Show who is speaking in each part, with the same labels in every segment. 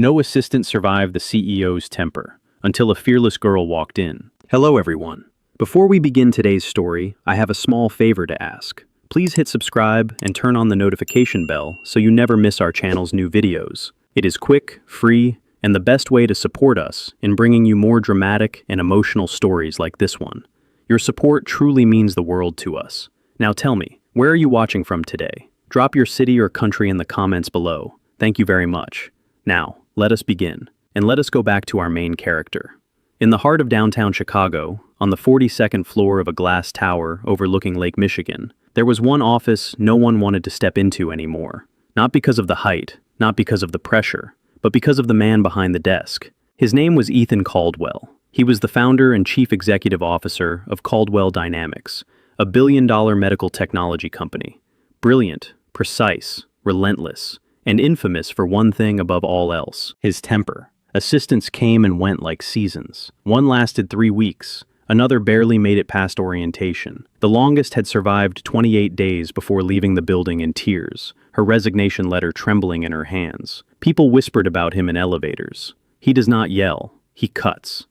Speaker 1: No assistant survived the CEO's temper, until a fearless girl walked in. Hello everyone. Before we begin today's story, I have a small favor to ask. Please hit subscribe and turn on the notification bell so you never miss our channel's new videos. It is quick, free, and the best way to support us in bringing you more dramatic and emotional stories like this one. Your support truly means the world to us. Now tell me, where are you watching from today? Drop your city or country in the comments below. Thank you very much. Now, let us begin, and let us go back to our main character. In the heart of downtown Chicago, on the 42nd floor of a glass tower overlooking Lake Michigan, there was one office no one wanted to step into anymore. Not because of the height, not because of the pressure, but because of the man behind the desk. His name was Ethan Caldwell. He was the founder and chief executive officer of Caldwell Dynamics, a billion-dollar medical technology company. Brilliant, precise, relentless, and infamous for one thing above all else: his temper. Assistants came and went like seasons. One lasted 3 weeks. Another barely made it past orientation. The longest had survived 28 days before leaving the building in tears, her resignation letter trembling in her hands. People whispered about him in elevators. He does not yell. He cuts.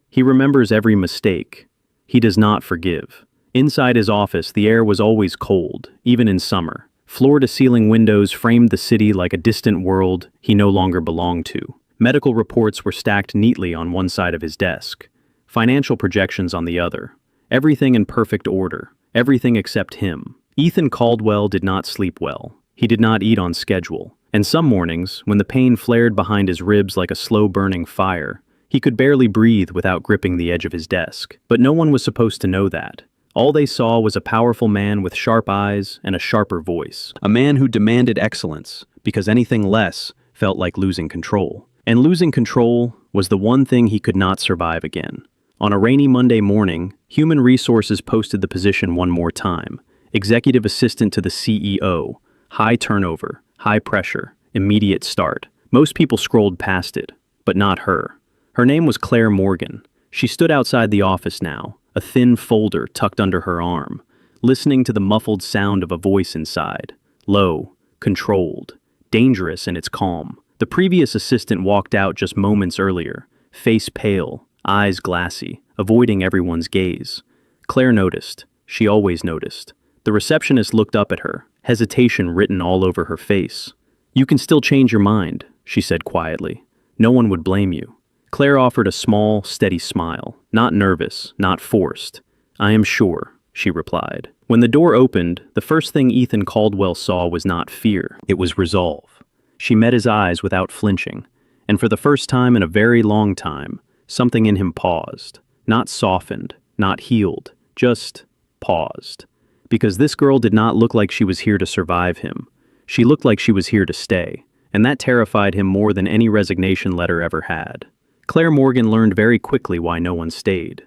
Speaker 1: He remembers every mistake. He does not forgive. Inside his office, the air was always cold, even in summer. Floor-to-ceiling windows framed the city like a distant world he no longer belonged to. Medical reports were stacked neatly on one side of his desk, financial projections on the other. Everything in perfect order, everything except him. Ethan Caldwell did not sleep well. He did not eat on schedule, and some mornings, when the pain flared behind his ribs like a slow-burning fire, he could barely breathe without gripping the edge of his desk. But no one was supposed to know that. All they saw was a powerful man with sharp eyes and a sharper voice. A man who demanded excellence, because anything less felt like losing control. And losing control was the one thing he could not survive again. On a rainy Monday morning, Human Resources posted the position one more time. Executive assistant to the CEO. High turnover, high pressure, immediate start. Most people scrolled past it, but not her. Her name was Claire Morgan. She stood outside the office now, a thin folder tucked under her arm, listening to the muffled sound of a voice inside. Low, controlled, dangerous in its calm. The previous assistant walked out just moments earlier, face pale, eyes glassy, avoiding everyone's gaze. Claire noticed. She always noticed. The receptionist looked up at her, hesitation written all over her face. "You can still change your mind," she said quietly. "No one would blame you." Claire offered a small, steady smile, not nervous, not forced. "I am sure," she replied. When the door opened, the first thing Ethan Caldwell saw was not fear. It was resolve. She met his eyes without flinching, and for the first time in a very long time, something in him paused. Not softened, not healed, just paused. Because this girl did not look like she was here to survive him. She looked like she was here to stay, and that terrified him more than any resignation letter ever had. Claire Morgan learned very quickly why no one stayed.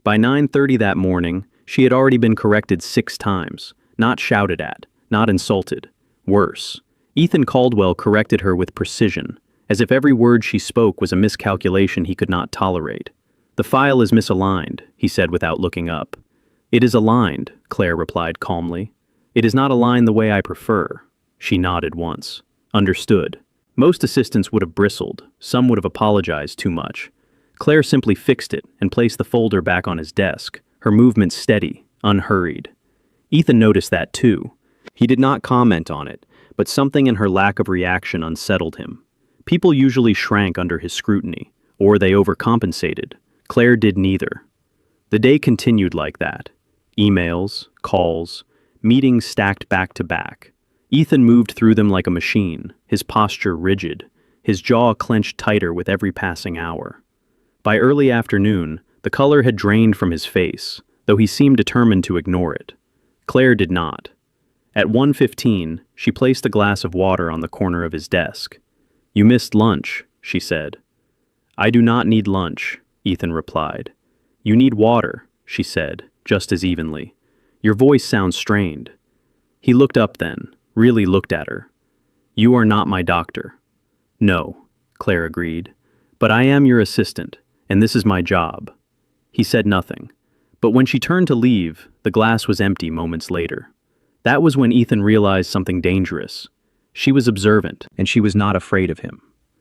Speaker 1: By 9:30 that morning, she had already been corrected 6 times, not shouted at, not insulted. Worse, Ethan Caldwell corrected her with precision, as if every word she spoke was a miscalculation he could not tolerate. "The file is misaligned," he said without looking up. "It is aligned," Claire replied calmly. "It is not aligned the way I prefer." She nodded once. Understood. Most assistants would have bristled, some would have apologized too much. Claire simply fixed it and placed the folder back on his desk, her movements steady, unhurried. Ethan noticed that too. He did not comment on it, but something in her lack of reaction unsettled him. People usually shrank under his scrutiny, or they overcompensated. Claire did neither. The day continued like that. Emails, calls, meetings stacked back to back. Ethan moved through them like a machine, his posture rigid, his jaw clenched tighter with every passing hour. By early afternoon, the color had drained from his face, though he seemed determined to ignore it. Claire did not. At 1:15, she placed a glass of water on the corner of his desk. "You missed lunch," she said. "I do not need lunch," Ethan replied. "You need water," she said, just as evenly. "Your voice sounds strained." He looked up then, really looked at her. "You are not my doctor." "No," Claire agreed, "but I am your assistant, and this is my job." He said nothing, but when she turned to leave, the glass was empty moments later. That was when Ethan realized something dangerous. She was observant, and she was not afraid of him.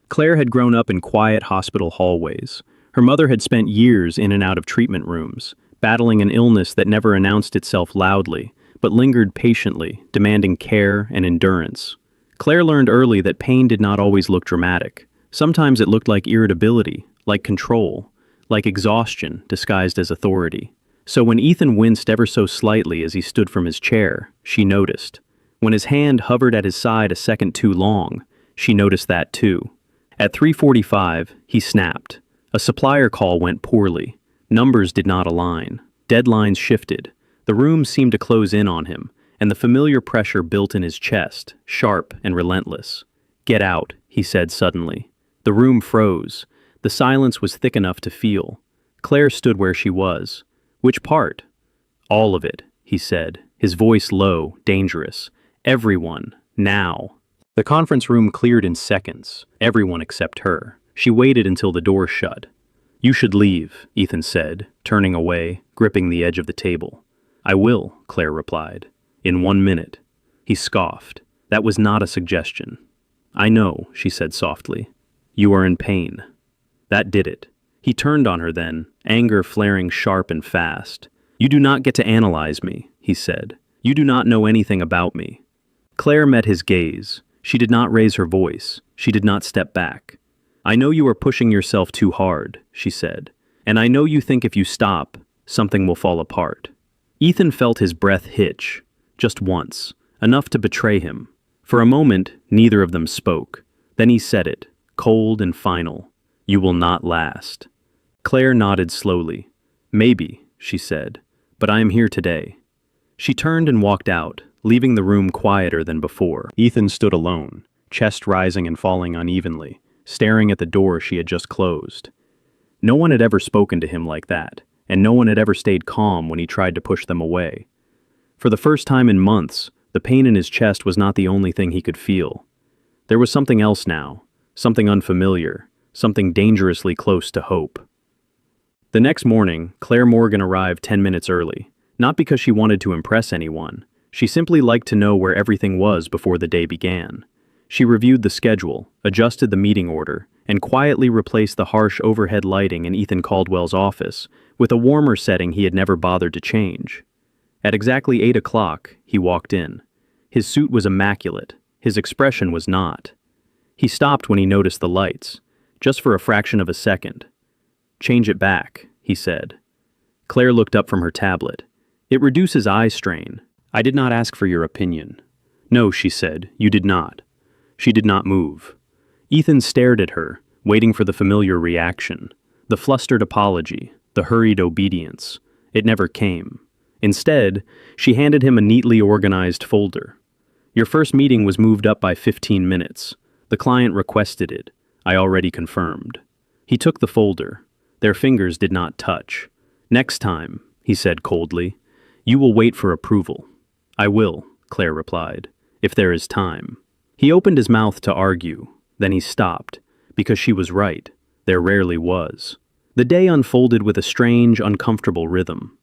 Speaker 1: Claire had grown up in quiet hospital hallways. Her mother had spent years in and out of treatment rooms, battling an illness that never announced itself loudly, but lingered patiently, demanding care and endurance. Claire learned early that pain did not always look dramatic. Sometimes it looked like irritability, like control, like exhaustion disguised as authority. So when Ethan winced ever so slightly as he stood from his chair, she noticed. When his hand hovered at his side a second too long, she noticed that too. At 3:45, he snapped. A supplier call went poorly. Numbers did not align. Deadlines shifted. The room seemed to close in on him, and the familiar pressure built in his chest, sharp and relentless. "Get out," he said suddenly. The room froze. The silence was thick enough to feel. Claire stood where she was. "Which part?" "All of it," he said, his voice low, dangerous. "Everyone, now." The conference room cleared in seconds, everyone except her. She waited until the door shut. "You should leave," Ethan said, turning away, gripping the edge of the table. "I will," Claire replied. "In 1 minute." He scoffed. That was not a suggestion. "I know," she said softly. "You are in pain." That did it. He turned on her then, anger flaring sharp and fast. "You do not get to analyze me," he said. "You do not know anything about me." Claire met his gaze. She did not raise her voice. She did not step back. "I know you are pushing yourself too hard," she said. "And I know you think if you stop, something will fall apart." Ethan felt his breath hitch, just once, enough to betray him. For a moment, neither of them spoke. Then he said it, cold and final. "You will not last." Claire nodded slowly. "Maybe," she said, "but I am here today." She turned and walked out, leaving the room quieter than before. Ethan stood alone, chest rising and falling unevenly, staring at the door she had just closed. No one had ever spoken to him like that, and no one had ever stayed calm when he tried to push them away. For the first time in months, the pain in his chest was not the only thing he could feel. There was something else now, something unfamiliar, something dangerously close to hope. The next morning, Claire Morgan arrived 10 minutes early, not because she wanted to impress anyone. She simply liked to know where everything was before the day began. She reviewed the schedule, adjusted the meeting order, and quietly replaced the harsh overhead lighting in Ethan Caldwell's office with a warmer setting he had never bothered to change. At exactly 8 o'clock, he walked in. His suit was immaculate. His expression was not. He stopped when he noticed the lights, just for a fraction of a second. "Change it back," he said. Claire looked up from her tablet. "It reduces eye strain. I did not ask for your opinion." "No," she said, "you did not." She did not move. Ethan stared at her, waiting for the familiar reaction. The flustered apology, the hurried obedience. It never came. Instead, she handed him a neatly organized folder. "Your first meeting was moved up by 15 minutes. The client requested it. I already confirmed." He took the folder. Their fingers did not touch. "Next time," he said coldly, "you will wait for approval." "I will," Claire replied, "if there is time." He opened his mouth to argue. Then he stopped, because she was right. There rarely was. The day unfolded with a strange, uncomfortable rhythm.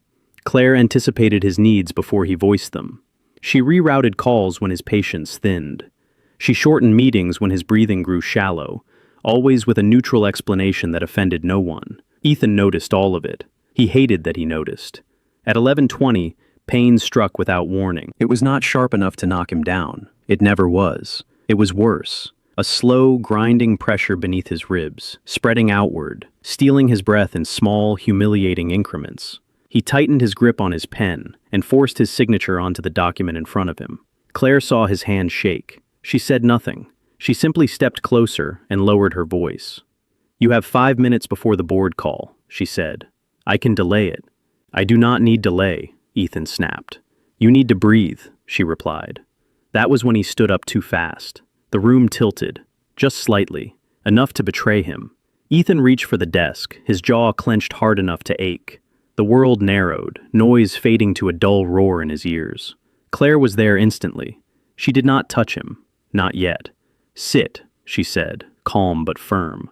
Speaker 1: Claire anticipated his needs before he voiced them. She rerouted calls when his patience thinned. She shortened meetings when his breathing grew shallow, always with a neutral explanation that offended no one. Ethan noticed all of it. He hated that he noticed. At 11:20, pain struck without warning. It was not sharp enough to knock him down. It never was. It was worse. A slow, grinding pressure beneath his ribs, spreading outward, stealing his breath in small, humiliating increments. He tightened his grip on his pen and forced his signature onto the document in front of him. Claire saw his hand shake. She said nothing. She simply stepped closer and lowered her voice. "You have 5 minutes before the board call," she said. "I can delay it." "I do not need delay," Ethan snapped. "You need to breathe," she replied. That was when he stood up too fast. The room tilted, just slightly, enough to betray him. Ethan reached for the desk, his jaw clenched hard enough to ache. The world narrowed, noise fading to a dull roar in his ears. Claire was there instantly. She did not touch him. Not yet. "Sit," she said, calm but firm.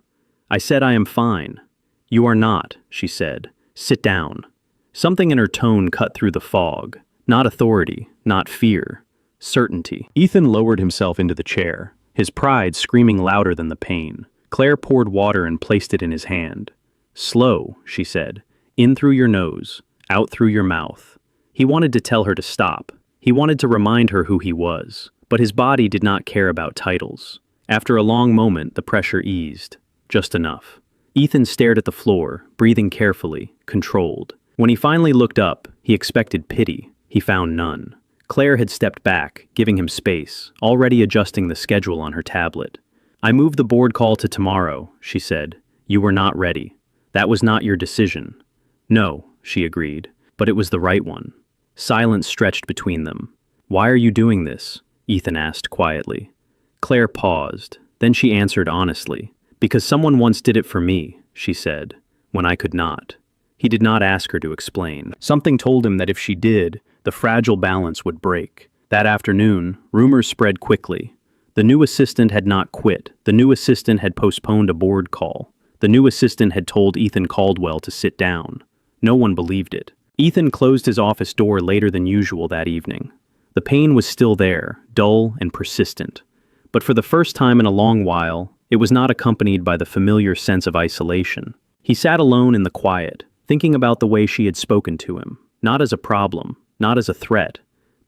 Speaker 1: "I said I am fine." "You are not," she said. "Sit down." Something in her tone cut through the fog. Not authority, not fear. Certainty. Ethan lowered himself into the chair, his pride screaming louder than the pain. Claire poured water and placed it in his hand. Slow, she said. In through your nose, out through your mouth. He wanted to tell her to stop. He wanted to remind her who he was, but his body did not care about titles. After a long moment, the pressure eased. Just enough. Ethan stared at the floor, breathing carefully, controlled. When he finally looked up, he expected pity. He found none. Claire had stepped back, giving him space, already adjusting the schedule on her tablet. I moved the board call to tomorrow, she said. You were not ready. That was not your decision. No, she agreed, but it was the right one. Silence stretched between them. Why are you doing this? Ethan asked quietly. Claire paused, then she answered honestly. Because someone once did it for me, she said, when I could not. He did not ask her to explain. Something told him that if she did, the fragile balance would break. That afternoon, rumors spread quickly. The new assistant had not quit. The new assistant had postponed a board call. The new assistant had told Ethan Caldwell to sit down. No one believed it. Ethan closed his office door later than usual that evening. The pain was still there, dull and persistent. But for the first time in a long while, it was not accompanied by the familiar sense of isolation. He sat alone in the quiet, thinking about the way she had spoken to him, not as a problem, not as a threat,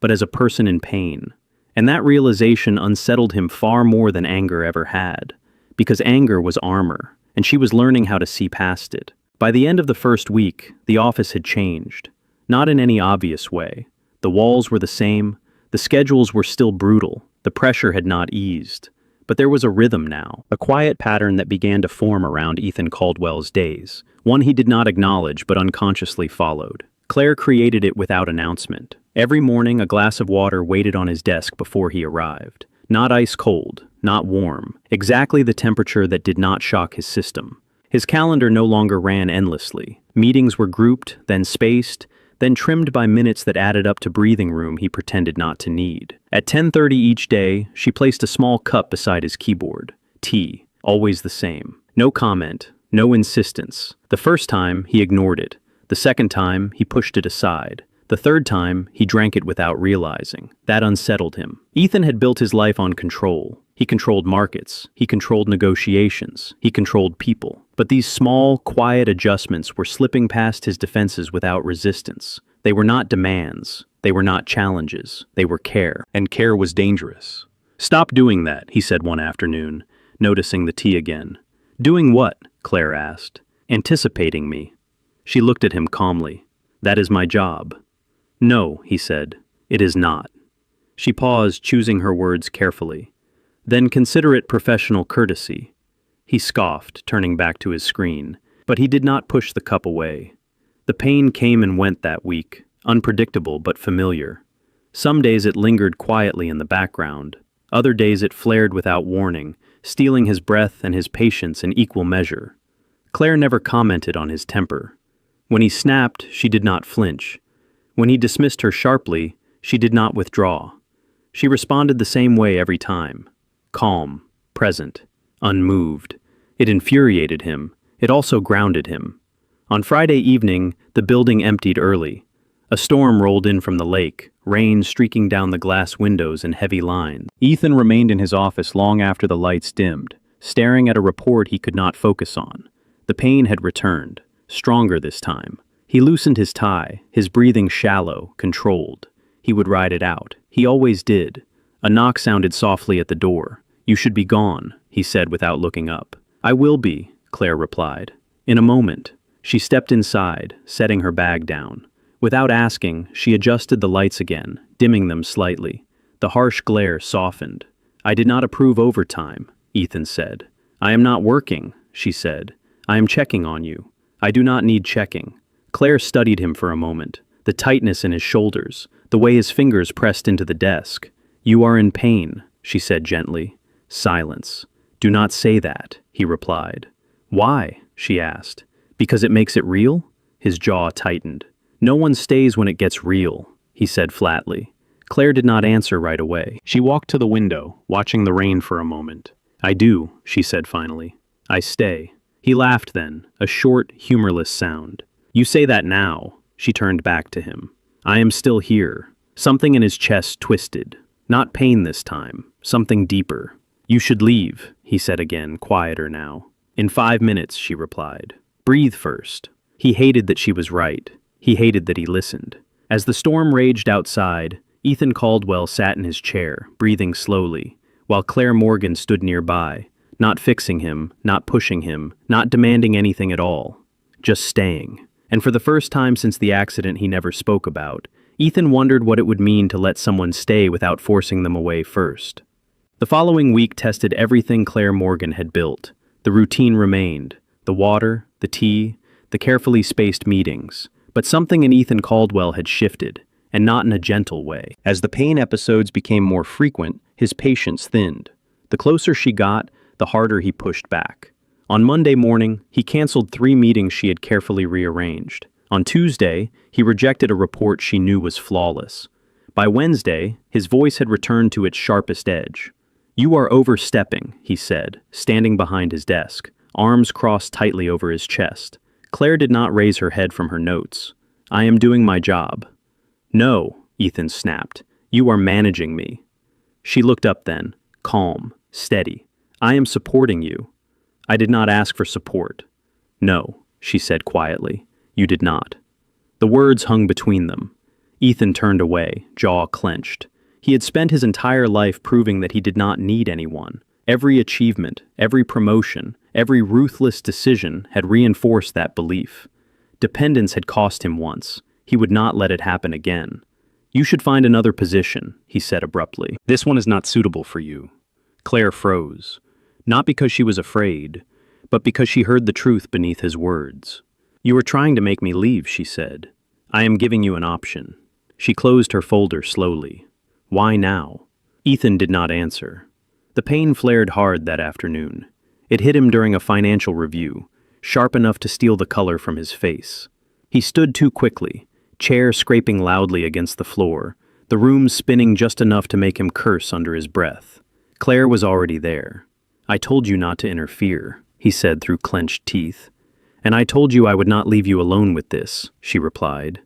Speaker 1: but as a person in pain. And that realization unsettled him far more than anger ever had, because anger was armor, and she was learning how to see past it. By the end of the first week, the office had changed, not in any obvious way. The walls were the same, the schedules were still brutal, the pressure had not eased. But there was a rhythm now, a quiet pattern that began to form around Ethan Caldwell's days, one he did not acknowledge but unconsciously followed. Claire created it without announcement. Every morning, a glass of water waited on his desk before he arrived. Not ice cold, not warm, exactly the temperature that did not shock his system. His calendar no longer ran endlessly. Meetings were grouped, then spaced, then trimmed by minutes that added up to breathing room he pretended not to need. At 10:30 each day, she placed a small cup beside his keyboard. Tea, always the same. No comment, no insistence. The first time, he ignored it. The second time, he pushed it aside. The third time, he drank it without realizing. That unsettled him. Ethan had built his life on control. He controlled markets. He controlled negotiations. He controlled people. But these small, quiet adjustments were slipping past his defenses without resistance. They were not demands. They were not challenges. They were care. And care was dangerous. Stop doing that, he said one afternoon, noticing the tea again. Doing what? Claire asked. Anticipating me. She looked at him calmly. That is my job. No, he said. It is not. She paused, choosing her words carefully. Then consider it professional courtesy. He scoffed, turning back to his screen, but he did not push the cup away. The pain came and went that week, unpredictable but familiar. Some days it lingered quietly in the background. Other days it flared without warning, stealing his breath and his patience in equal measure. Claire never commented on his temper. When he snapped, she did not flinch. When he dismissed her sharply, she did not withdraw. She responded the same way every time. Calm, present, unmoved. It infuriated him. It also grounded him. On Friday evening, the building emptied early. A storm rolled in from the lake, rain streaking down the glass windows in heavy lines. Ethan remained in his office long after the lights dimmed, staring at a report he could not focus on. The pain had returned, stronger this time. He loosened his tie, his breathing shallow, controlled. He would ride it out. He always did. A knock sounded softly at the door. You should be gone, he said without looking up. I will be, Claire replied. In a moment. She stepped inside, setting her bag down. Without asking, she adjusted the lights again, dimming them slightly. The harsh glare softened. I did not approve overtime, Ethan said. I am not working, she said. I am checking on you. I do not need checking. Claire studied him for a moment, the tightness in his shoulders, the way his fingers pressed into the desk. You are in pain, she said gently. Silence. Do not say that, he replied. Why? She asked. Because it makes it real? His jaw tightened. No one stays when it gets real, he said flatly. Claire did not answer right away. She walked to the window, watching the rain for a moment. I do, she said finally. I stay. He laughed then, a short, humorless sound. You say that now, she turned back to him. I am still here. Something in his chest twisted. Not pain this time, something deeper. You should leave, he said again, quieter now. In 5 minutes, she replied. Breathe first. He hated that she was right. He hated that he listened. As the storm raged outside, Ethan Caldwell sat in his chair, breathing slowly, while Claire Morgan stood nearby, not fixing him, not pushing him, not demanding anything at all, just staying. And for the first time since the accident he never spoke about, Ethan wondered what it would mean to let someone stay without forcing them away first. The following week tested everything Claire Morgan had built. The routine remained, the water, the tea, the carefully spaced meetings. But something in Ethan Caldwell had shifted, and not in a gentle way. As the pain episodes became more frequent, his patience thinned. The closer she got, the harder he pushed back. On Monday morning, he canceled 3 meetings she had carefully rearranged. On Tuesday, he rejected a report she knew was flawless. By Wednesday, his voice had returned to its sharpest edge. You are overstepping, he said, standing behind his desk, arms crossed tightly over his chest. Claire did not raise her head from her notes. I am doing my job. No, Ethan snapped. You are managing me. She looked up then, calm, steady. I am supporting you. I did not ask for support. No, she said quietly. You did not. The words hung between them. Ethan turned away, jaw clenched. He had spent his entire life proving that he did not need anyone. Every achievement, every promotion, every ruthless decision had reinforced that belief. Dependence had cost him once. He would not let it happen again. You should find another position, he said abruptly. This one is not suitable for you. Claire froze. Not because she was afraid, but because she heard the truth beneath his words. You are trying to make me leave, she said. I am giving you an option. She closed her folder slowly. Why now? Ethan did not answer. The pain flared hard that afternoon. It hit him during a financial review, sharp enough to steal the color from his face. He stood too quickly, chair scraping loudly against the floor, the room spinning just enough to make him curse under his breath. Claire was already there. I told you not to interfere, he said through clenched teeth. And I told you I would not leave you alone with this, she replied.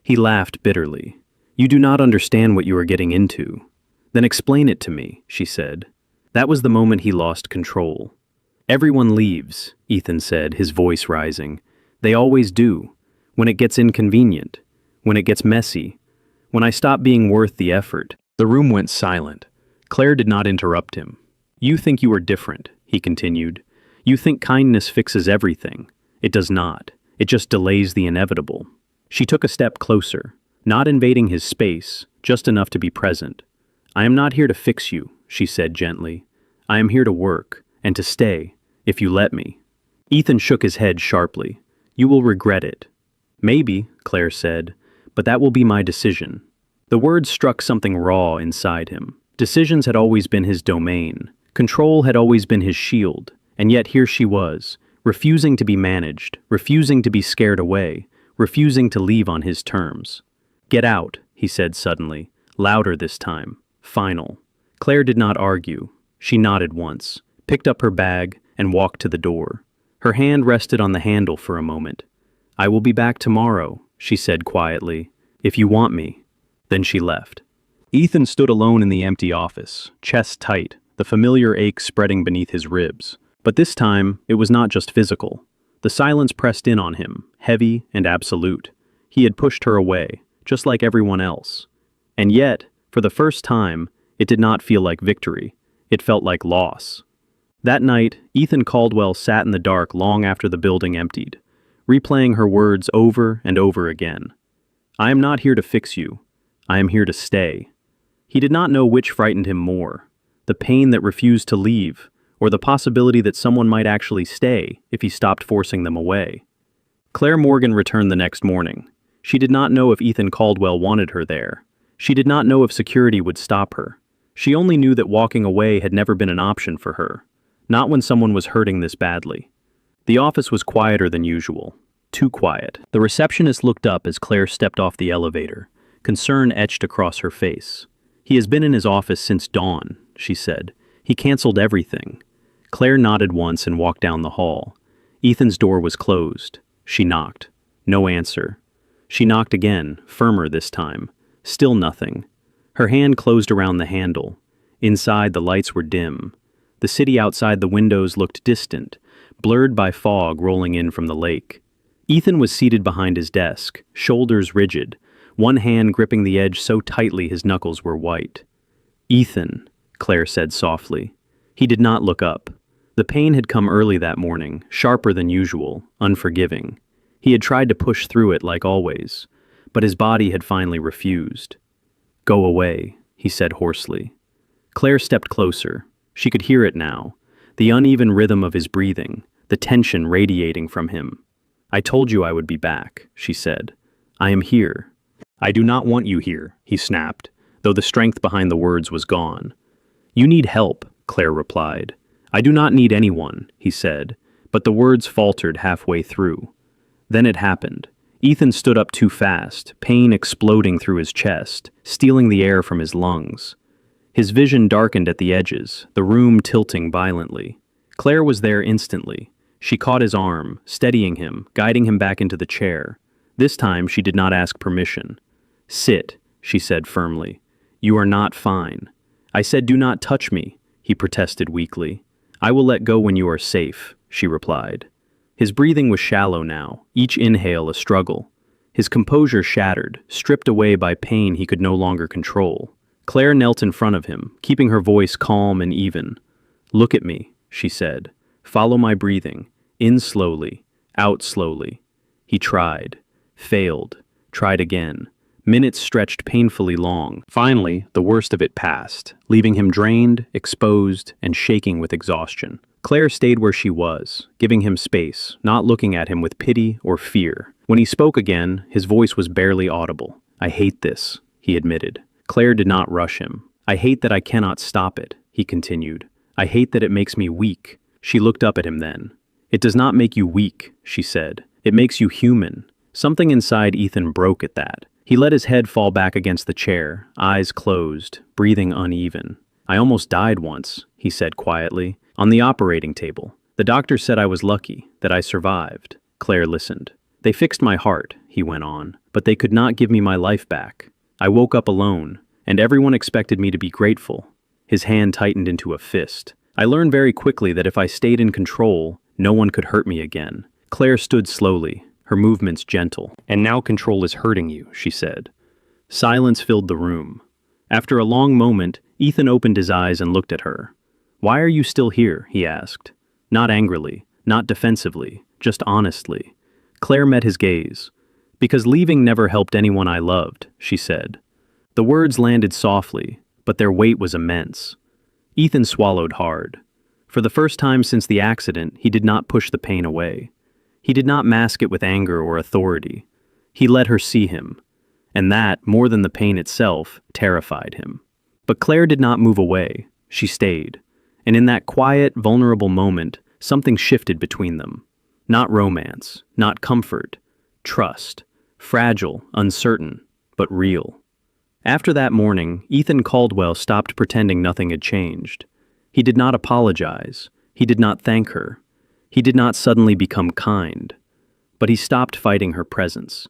Speaker 1: He laughed bitterly. You do not understand what you are getting into. Then explain it to me, she said. That was the moment he lost control. Everyone leaves, Ethan said, his voice rising. They always do. When it gets inconvenient. When it gets messy. When I stop being worth the effort. The room went silent. Claire did not interrupt him. You think you are different, he continued. You think kindness fixes everything. It does not. It just delays the inevitable. She took a step closer, not invading his space, just enough to be present. I am not here to fix you, she said gently. I am here to work, and to stay, if you let me. Ethan shook his head sharply. You will regret it. Maybe, Claire said, but that will be my decision. The words struck something raw inside him. Decisions had always been his domain. Control had always been his shield. And yet here she was, refusing to be managed, refusing to be scared away, refusing to leave on his terms. Get out, he said suddenly, louder this time, final. Claire did not argue. She nodded once, picked up her bag, and walked to the door. Her hand rested on the handle for a moment. I will be back tomorrow, she said quietly, if you want me. Then she left. Ethan stood alone in the empty office, chest tight, the familiar ache spreading beneath his ribs. But this time, it was not just physical. The silence pressed in on him, heavy and absolute. He had pushed her away, just like everyone else. And yet, for the first time, it did not feel like victory. It felt like loss. That night, Ethan Caldwell sat in the dark long after the building emptied, replaying her words over and over again. I am not here to fix you. I am here to stay. He did not know which frightened him more, the pain that refused to leave, or the possibility that someone might actually stay if he stopped forcing them away. Claire Morgan returned the next morning. She did not know if Ethan Caldwell wanted her there. She did not know if security would stop her. She only knew that walking away had never been an option for her, not when someone was hurting this badly. The office was quieter than usual. Too quiet. The receptionist looked up as Claire stepped off the elevator, concern etched across her face. He has been in his office since dawn, she said. He canceled everything. Claire nodded once and walked down the hall. Ethan's door was closed. She knocked. No answer. She knocked again, firmer this time. Still nothing. Her hand closed around the handle. Inside, the lights were dim. The city outside the windows looked distant, blurred by fog rolling in from the lake. Ethan was seated behind his desk, shoulders rigid, one hand gripping the edge so tightly his knuckles were white. "Ethan," Claire said softly. He did not look up. The pain had come early that morning, sharper than usual, unforgiving. He had tried to push through it like always, but his body had finally refused. "Go away," he said hoarsely. Claire stepped closer. She could hear it now, the uneven rhythm of his breathing, the tension radiating from him. "I told you I would be back," she said. "I am here." "I do not want you here," he snapped, though the strength behind the words was gone. "You need help," Claire replied. "I do not need anyone," he said, but the words faltered halfway through. Then it happened. Ethan stood up too fast, pain exploding through his chest, stealing the air from his lungs. His vision darkened at the edges, the room tilting violently. Claire was there instantly. She caught his arm, steadying him, guiding him back into the chair. This time she did not ask permission. "Sit," she said firmly. "You are not fine." "I said do not touch me," he protested weakly. "I will let go when you are safe," she replied. His breathing was shallow now, each inhale a struggle. His composure shattered, stripped away by pain he could no longer control. Claire knelt in front of him, keeping her voice calm and even. "Look at me," she said. "Follow my breathing. In slowly, out slowly." He tried, failed, tried again. Minutes stretched painfully long. Finally, the worst of it passed, leaving him drained, exposed, and shaking with exhaustion. Claire stayed where she was, giving him space, not looking at him with pity or fear. When he spoke again, his voice was barely audible. "I hate this," he admitted. Claire did not rush him. "I hate that I cannot stop it," he continued. "I hate that it makes me weak." She looked up at him then. "It does not make you weak," she said. "It makes you human." Something inside Ethan broke at that. He let his head fall back against the chair, eyes closed, breathing uneven. "I almost died once," he said quietly, "on the operating table. The doctor said I was lucky, that I survived." Claire listened. "They fixed my heart," he went on, "but they could not give me my life back. I woke up alone, and everyone expected me to be grateful." His hand tightened into a fist. "I learned very quickly that if I stayed in control, no one could hurt me again." Claire stood slowly, her movements gentle. "And now control is hurting you," she said. Silence filled the room. After a long moment, Ethan opened his eyes and looked at her. "Why are you still here?" he asked. Not angrily, not defensively, just honestly. Claire met his gaze. "Because leaving never helped anyone I loved," she said. The words landed softly, but their weight was immense. Ethan swallowed hard. For the first time since the accident, he did not push the pain away. He did not mask it with anger or authority. He let her see him, and that, more than the pain itself, terrified him. But Claire did not move away. She stayed. And in that quiet, vulnerable moment, something shifted between them. Not romance, not comfort, trust. Fragile, uncertain, but real. After that morning, Ethan Caldwell stopped pretending nothing had changed. He did not apologize. He did not thank her. He did not suddenly become kind. But he stopped fighting her presence.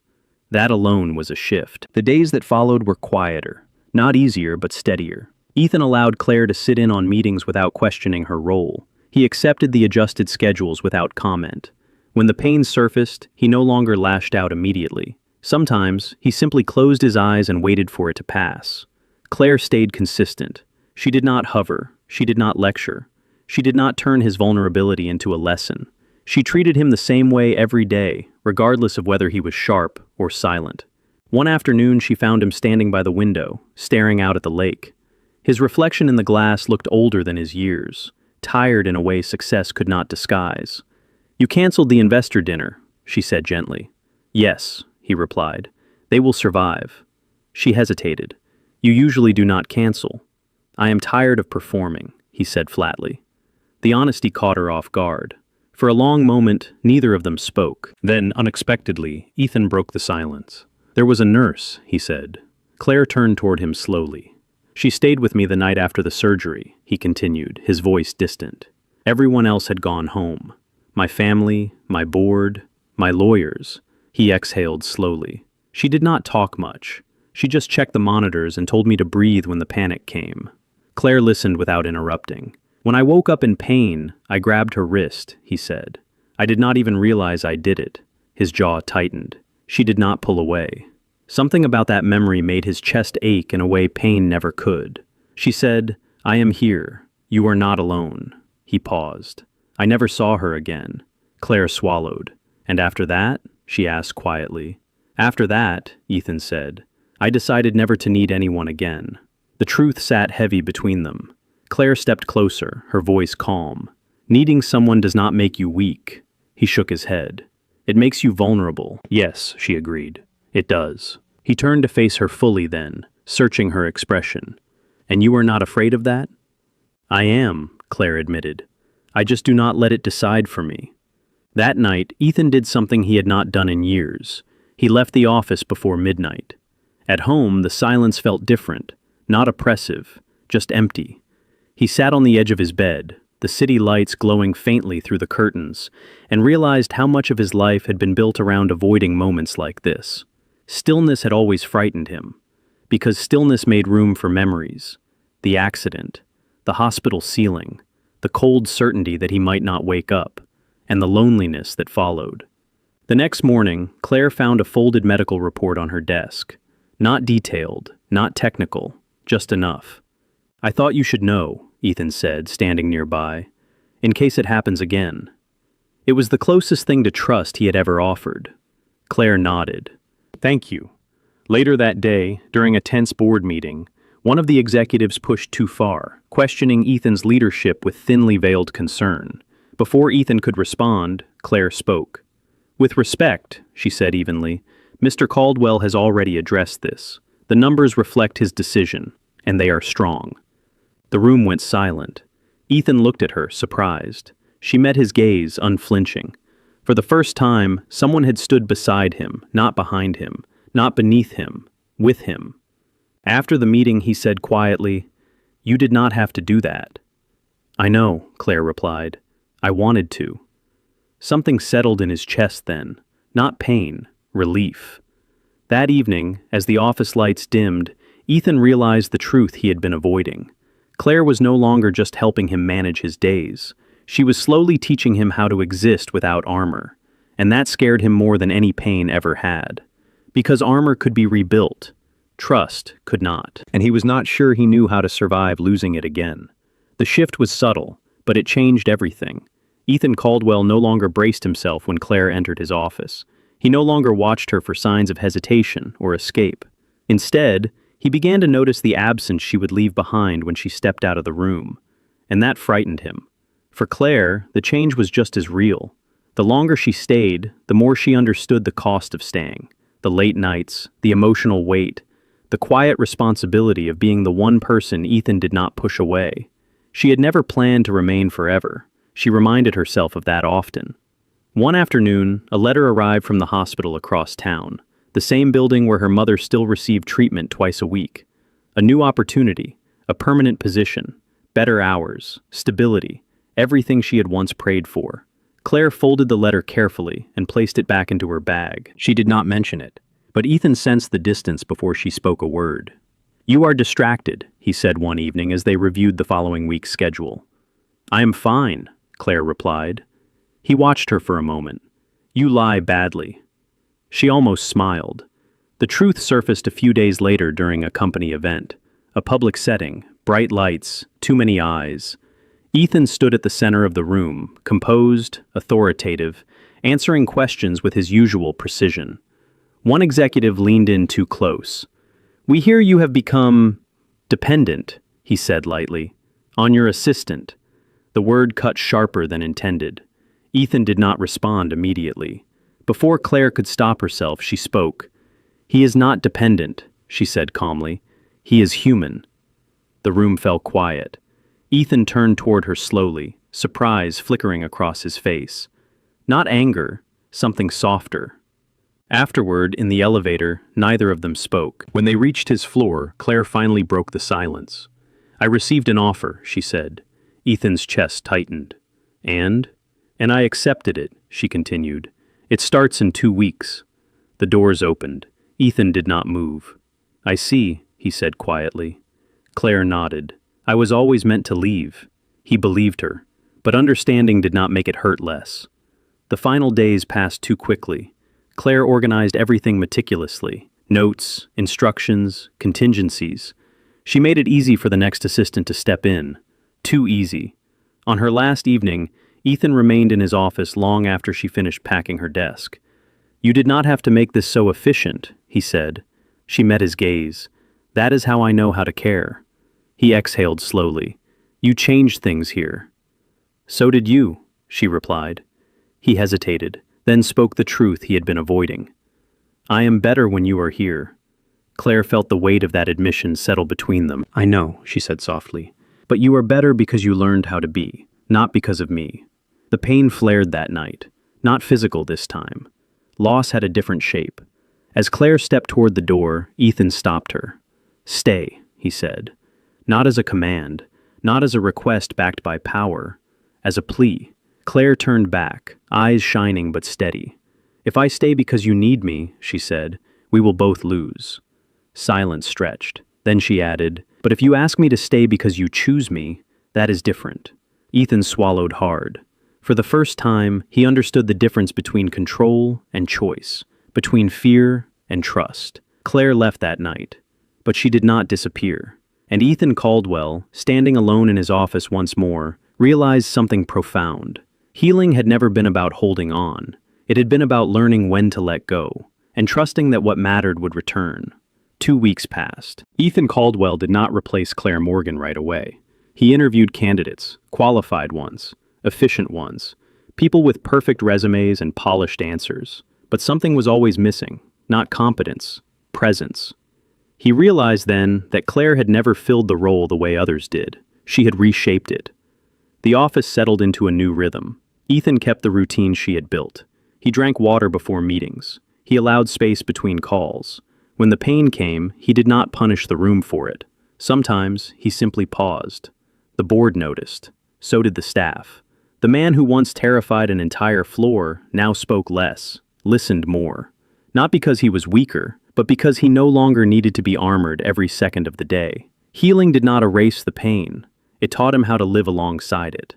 Speaker 1: That alone was a shift. The days that followed were quieter, not easier but steadier. Ethan allowed Claire to sit in on meetings without questioning her role. He accepted the adjusted schedules without comment. When the pain surfaced, he no longer lashed out immediately. Sometimes, he simply closed his eyes and waited for it to pass. Claire stayed consistent. She did not hover. She did not lecture. She did not turn his vulnerability into a lesson. She treated him the same way every day, regardless of whether he was sharp or silent. One afternoon, she found him standing by the window, staring out at the lake. His reflection in the glass looked older than his years, tired in a way success could not disguise. "You canceled the investor dinner," she said gently. "Yes," he replied. "They will survive." She hesitated. "You usually do not cancel." "I am tired of performing," he said flatly. The honesty caught her off guard. For a long moment, neither of them spoke. Then, unexpectedly, Ethan broke the silence. "There was a nurse," he said. Claire turned toward him slowly. "She stayed with me the night after the surgery," he continued, his voice distant. "Everyone else had gone home. My family, my board, my lawyers." He exhaled slowly. "She did not talk much. She just checked the monitors and told me to breathe when the panic came." Claire listened without interrupting. When I woke up in pain, I grabbed her wrist, he said. I did not even realize I did it. His jaw tightened. She did not pull away. Something about that memory made his chest ache in a way pain never could. She said, "I am here. You are not alone." He paused. I never saw her again. Claire swallowed. "And after that?" she asked quietly. "After that," Ethan said, "I decided never to need anyone again." The truth sat heavy between them. Claire stepped closer, her voice calm. "Needing someone does not make you weak." He shook his head. "It makes you vulnerable." "Yes," she agreed. "It does." He turned to face her fully then, searching her expression. "And you are not afraid of that?" "I am," Claire admitted. "I just do not let it decide for me." That night, Ethan did something he had not done in years. He left the office before midnight. At home, the silence felt different, not oppressive, just empty. He sat on the edge of his bed, the city lights glowing faintly through the curtains, and realized how much of his life had been built around avoiding moments like this. Stillness had always frightened him, because stillness made room for memories. The accident, the hospital ceiling, the cold certainty that he might not wake up, and the loneliness that followed. The next morning, Claire found a folded medical report on her desk. Not detailed, not technical, just enough. "I thought you should know," Ethan said, standing nearby, "in case it happens again." It was the closest thing to trust he had ever offered. Claire nodded. "Thank you." Later that day, during a tense board meeting, one of the executives pushed too far, questioning Ethan's leadership with thinly veiled concern. Before Ethan could respond, Claire spoke. "With respect," she said evenly, "Mr. Caldwell has already addressed this. The numbers reflect his decision, and they are strong." The room went silent. Ethan looked at her, surprised. She met his gaze, unflinching. For the first time, someone had stood beside him, not behind him, not beneath him, with him. After the meeting, he said quietly, "You did not have to do that." "I know," Claire replied. "I wanted to." Something settled in his chest then, not pain, relief. That evening, as the office lights dimmed, Ethan realized the truth he had been avoiding. Claire was no longer just helping him manage his days. She was slowly teaching him how to exist without armor, and that scared him more than any pain ever had. Because armor could be rebuilt, trust could not, and he was not sure he knew how to survive losing it again. The shift was subtle, but it changed everything. Ethan Caldwell no longer braced himself when Claire entered his office. He no longer watched her for signs of hesitation or escape. Instead, he began to notice the absence she would leave behind when she stepped out of the room, and that frightened him. For Claire, the change was just as real. The longer she stayed, the more she understood the cost of staying. The late nights, the emotional weight, the quiet responsibility of being the one person Ethan did not push away. She had never planned to remain forever. She reminded herself of that often. One afternoon, a letter arrived from the hospital across town, the same building where her mother still received treatment twice a week. A new opportunity, a permanent position, better hours, stability, everything she had once prayed for. Claire folded the letter carefully and placed it back into her bag. She did not mention it, but Ethan sensed the distance before she spoke a word. "You are distracted," he said one evening as they reviewed the following week's schedule. "I am fine," Claire replied. He watched her for a moment. "You lie badly." She almost smiled. The truth surfaced a few days later during a company event. A public setting, bright lights, too many eyes. Ethan stood at the center of the room, composed, authoritative, answering questions with his usual precision. One executive leaned in too close. "We hear you have become dependent," he said lightly, "on your assistant." The word cut sharper than intended. Ethan did not respond immediately. Before Claire could stop herself, she spoke. "He is not dependent," she said calmly. "He is human." The room fell quiet. Ethan turned toward her slowly, surprise flickering across his face. Not anger, something softer. Afterward, in the elevator, neither of them spoke. When they reached his floor, Claire finally broke the silence. "I received an offer," she said. Ethan's chest tightened. And I accepted it," she continued. "It starts in 2 weeks." The doors opened. Ethan did not move. "I see," he said quietly. Claire nodded. "I was always meant to leave." He believed her, but understanding did not make it hurt less. The final days passed too quickly. Claire organized everything meticulously: notes, instructions, contingencies. She made it easy for the next assistant to step in. Too easy. On her last evening, Ethan remained in his office long after she finished packing her desk. "You did not have to make this so efficient," he said. She met his gaze. "That is how I know how to care." He exhaled slowly. "You changed things here." "So did you," she replied. He hesitated, then spoke the truth he had been avoiding. "I am better when you are here." Claire felt the weight of that admission settle between them. "I know," she said softly, "but you are better because you learned how to be, not because of me." The pain flared that night, not physical this time. Loss had a different shape. As Claire stepped toward the door, Ethan stopped her. "Stay," he said. Not as a command, not as a request backed by power, as a plea. Claire turned back, eyes shining but steady. "If I stay because you need me," she said, "we will both lose." Silence stretched. Then she added, "But if you ask me to stay because you choose me, that is different." Ethan swallowed hard. For the first time, he understood the difference between control and choice, between fear and trust. Claire left that night, but she did not disappear. And Ethan Caldwell, standing alone in his office once more, realized something profound. Healing had never been about holding on. It had been about learning when to let go, and trusting that what mattered would return. 2 weeks passed. Ethan Caldwell did not replace Claire Morgan right away. He interviewed candidates, qualified ones, efficient ones, people with perfect resumes and polished answers. But something was always missing, not competence, presence. He realized then that Claire had never filled the role the way others did. She had reshaped it. The office settled into a new rhythm. Ethan kept the routine she had built. He drank water before meetings. He allowed space between calls. When the pain came, he did not punish the room for it. Sometimes, he simply paused. The board noticed. So did the staff. The man who once terrified an entire floor now spoke less, listened more. Not because he was weaker, but because he no longer needed to be armored every second of the day. Healing did not erase the pain. It taught him how to live alongside it.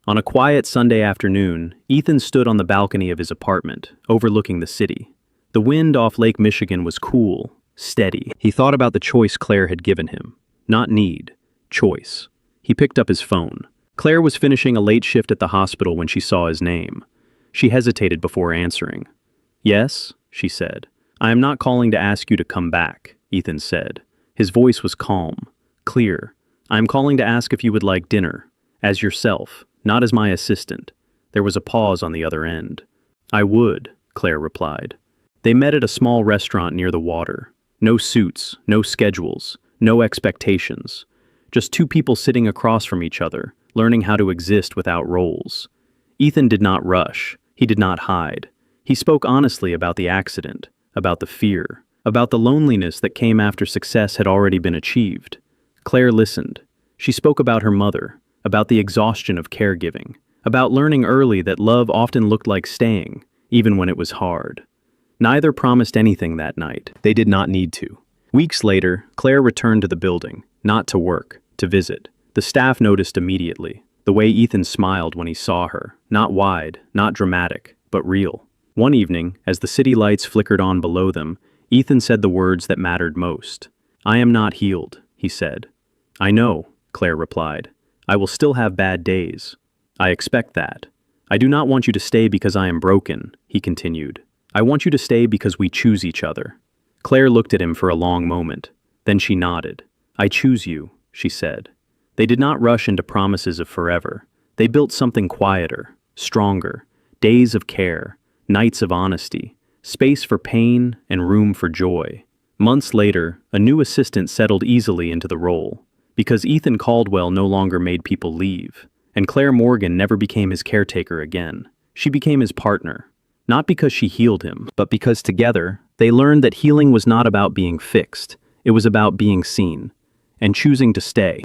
Speaker 1: On a quiet Sunday afternoon, Ethan stood on the balcony of his apartment, overlooking the city. The wind off Lake Michigan was cool, steady. He thought about the choice Claire had given him. Not need, choice. He picked up his phone. Claire was finishing a late shift at the hospital when she saw his name. She hesitated before answering. "Yes," she said. "I am not calling to ask you to come back," Ethan said. His voice was calm, clear. "I am calling to ask if you would like dinner, as yourself, not as my assistant." There was a pause on the other end. "I would," Claire replied. They met at a small restaurant near the water. No suits, no schedules, no expectations. Just two people sitting across from each other, learning how to exist without roles. Ethan did not rush. He did not hide. He spoke honestly about the accident, about the fear, about the loneliness that came after success had already been achieved. Claire listened. She spoke about her mother, about the exhaustion of caregiving, about learning early that love often looked like staying, even when it was hard. Neither promised anything that night. They did not need to. Weeks later, Claire returned to the building, not to work, to visit. The staff noticed immediately, the way Ethan smiled when he saw her, not wide, not dramatic, but real. One evening, as the city lights flickered on below them, Ethan said the words that mattered most. "I am not healed," he said. "I know," Claire replied. "I will still have bad days. I expect that. I do not want you to stay because I am broken," he continued. "I want you to stay because we choose each other." Claire looked at him for a long moment. Then she nodded. "I choose you," she said. They did not rush into promises of forever. They built something quieter, stronger, days of care, nights of honesty, space for pain and room for joy. Months later, a new assistant settled easily into the role, because Ethan Caldwell no longer made people leave, and Claire Morgan never became his caretaker again. She became his partner, not because she healed him, but because together, they learned that healing was not about being fixed. It was about being seen, and choosing to stay.